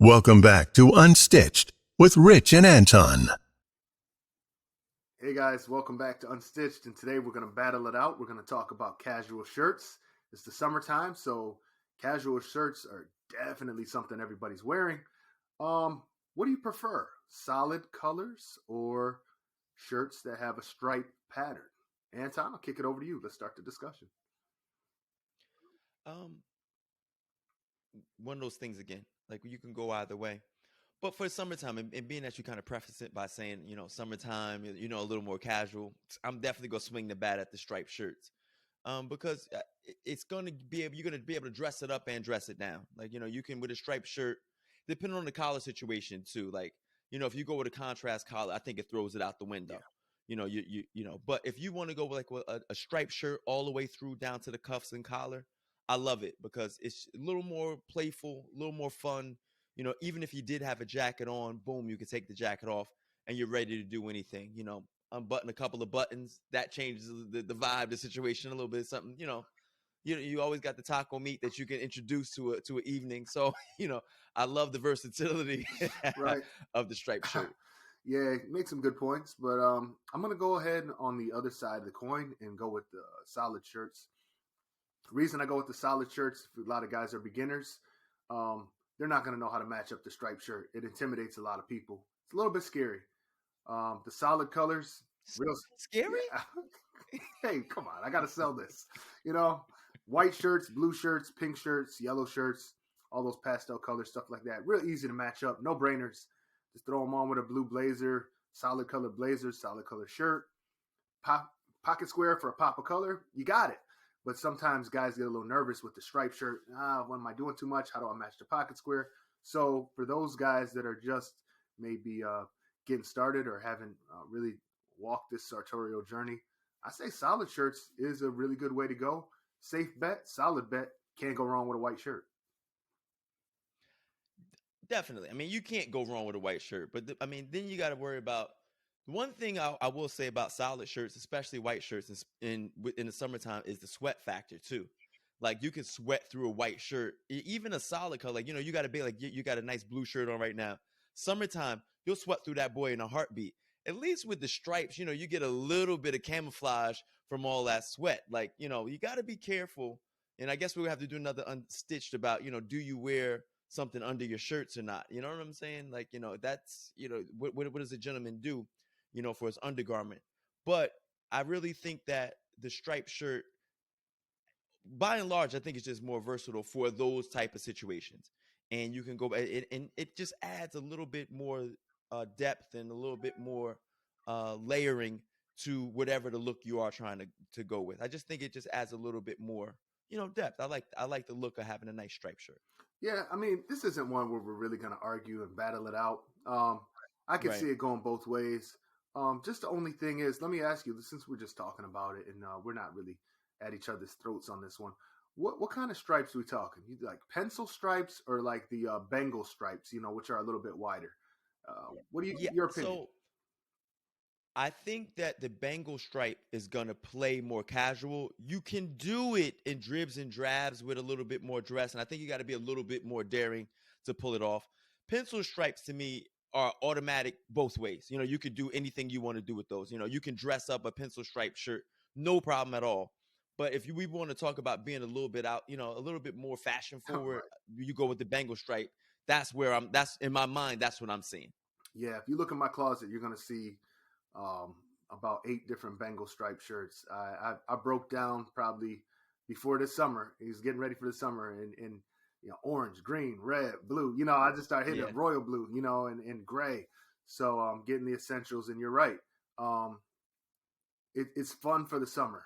Welcome back to Unstitched with Rich and Anton. Hey guys, welcome back to Unstitched, and today we're going to battle it out. We're going to talk about casual shirts. It's the summertime, so casual shirts are definitely something everybody's wearing. What do you prefer? Solid colors or shirts that have a striped pattern? Anton, I'll kick it over to you. Let's start the discussion. Um, One of those things again. Like you can go either way. But for summertime, and being that you kind of preface it by saying, summertime, a little more casual, I'm definitely gonna swing the bat at the striped shirts, because it's gonna be able, you're gonna be able to dress it up and dress it down. Like you can with a striped shirt, depending on the collar situation too. Like if you go with a contrast collar, I think it throws it out the window. Yeah. But if you want to go with like a striped shirt all the way through down to the cuffs and collar, I love it because it's a little more playful, a little more fun. Even if you did have a jacket on, boom, you can take the jacket off and you're ready to do anything. Unbutton a couple of buttons, that changes the vibe, the situation a little bit. Something, you always got the taco meat that you can introduce to an evening. So, I love the versatility Right. of the striped shirt. Yeah, make some good points, but I'm going to go ahead on the other side of the coin and go with the solid shirts. The reason I go with the solid shirts, a lot of guys are beginners. They're not going to know how to match up the striped shirt. It intimidates a lot of people. It's a little bit scary. The solid colors, real scary. Yeah. Hey, come on! I got to sell this. White shirts, blue shirts, pink shirts, yellow shirts, all those pastel colors, stuff like that. Real easy to match up. No brainers. Just throw them on with a blue blazer, solid color blazer, solid color shirt, pocket square for a pop of color. You got it. But sometimes guys get a little nervous with the striped shirt. What am I doing too much? How do I match the pocket square? So for those guys that are just maybe getting started or haven't really walked this sartorial journey, I say solid shirts is a really good way to go. Safe bet, solid bet. Can't go wrong with a white shirt. Definitely. I mean, you can't go wrong with a white shirt, but then you got to worry about one thing I will say about solid shirts, especially white shirts in the summertime, is the sweat factor too. Like you can sweat through a white shirt, even a solid color. Like, you got to be like, you got a nice blue shirt on right now. Summertime, you'll sweat through that boy in a heartbeat. At least with the stripes, you get a little bit of camouflage from all that sweat. Like, you got to be careful. And I guess we'll have to do another Unstitched about, do you wear something under your shirts or not? You know what I'm saying? Like, that's, what does a gentleman do, for his undergarment? But I really think that the striped shirt, by and large, I think it's just more versatile for those type of situations. And you can go, and it just adds a little bit more depth and a little bit more layering to whatever the look you are trying to go with. I just think it just adds a little bit more, depth. I like the look of having a nice striped shirt. Yeah, I mean, this isn't one where we're really going to argue and battle it out. I can see it going both ways. Just the only thing is, let me ask you, since we're just talking about it and we're not really at each other's throats on this one, what kind of stripes are we talking? You like pencil stripes or like the Bengal stripes, which are a little bit wider? What do your opinion? So I think that the Bengal stripe is going to play more casual. You can do it in dribs and drabs with a little bit more dress, and I think you got to be a little bit more daring to pull it off. Pencil stripes to me are automatic both ways. You could do anything you want to do with those. You can dress up a pencil stripe shirt, no problem at all. But if we want to talk about being a little bit out, a little bit more fashion forward, Right. you go with the Bengal stripe. That's in my mind, that's what I'm seeing. Yeah, if you look in my closet, you're going to see um, about 8 different Bengal striped shirts. I broke down probably before this summer. He's getting ready for the summer, and orange, green, red, blue. I just started hitting up royal blue, and gray. So getting the essentials, and you're right. It's fun for the summer.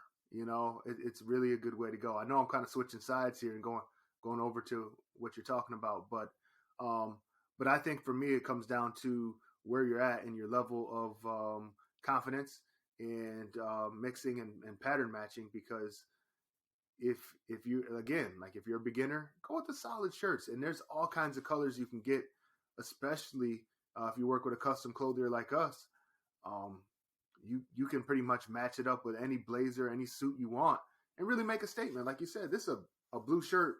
It's really a good way to go. I know I'm kind of switching sides here and going over to what you're talking about, but I think for me it comes down to where you're at and your level of confidence and mixing and pattern matching. Because if you, again, like if you're a beginner, go with the solid shirts, and there's all kinds of colors you can get, especially if you work with a custom clothier like us. You can pretty much match it up with any blazer, any suit you want, and really make a statement. Like you said, this is a blue shirt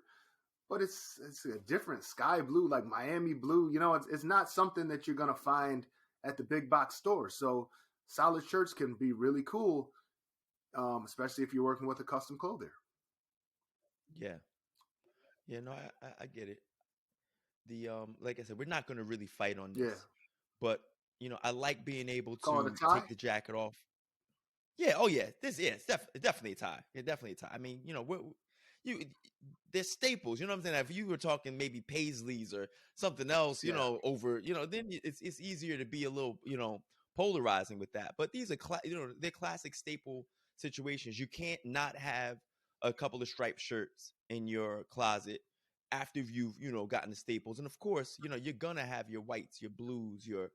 but it's a different sky blue, like Miami blue. You know, it's not something that you're gonna find at the big box store. So solid shirts can be really cool, especially if you're working with a custom clothier. Yeah. Yeah, no, I get it. The like I said, we're not going to really fight on Yeah, this, but I like being able call it a to tie. take the jacket off. Yeah, oh yeah, it's definitely a tie. Yeah, definitely a tie. I mean, you they're staples. You know what I'm saying? If you were talking maybe Paisleys or something else, Yeah, over, then it's easier to be a little, polarizing with that. But these are they're classic staple situations. You can't not have a couple of striped shirts in your closet after you've gotten the staples. And of course, you're gonna have your whites, your blues, your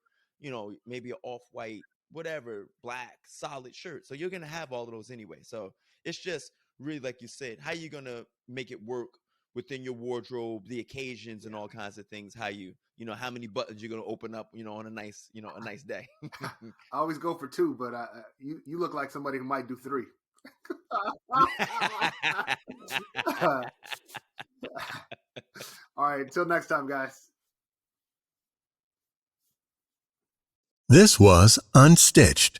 maybe an off-white, whatever, black, solid shirt. So you're gonna have all of those anyway. So it's just really, like you said, how you gonna make it work within your wardrobe, the occasions, and all kinds of things. How how many buttons you're gonna open up, on a nice, a nice day. I always go for two, but you look like somebody who might do three. All right, until next time, guys. This was Unstitched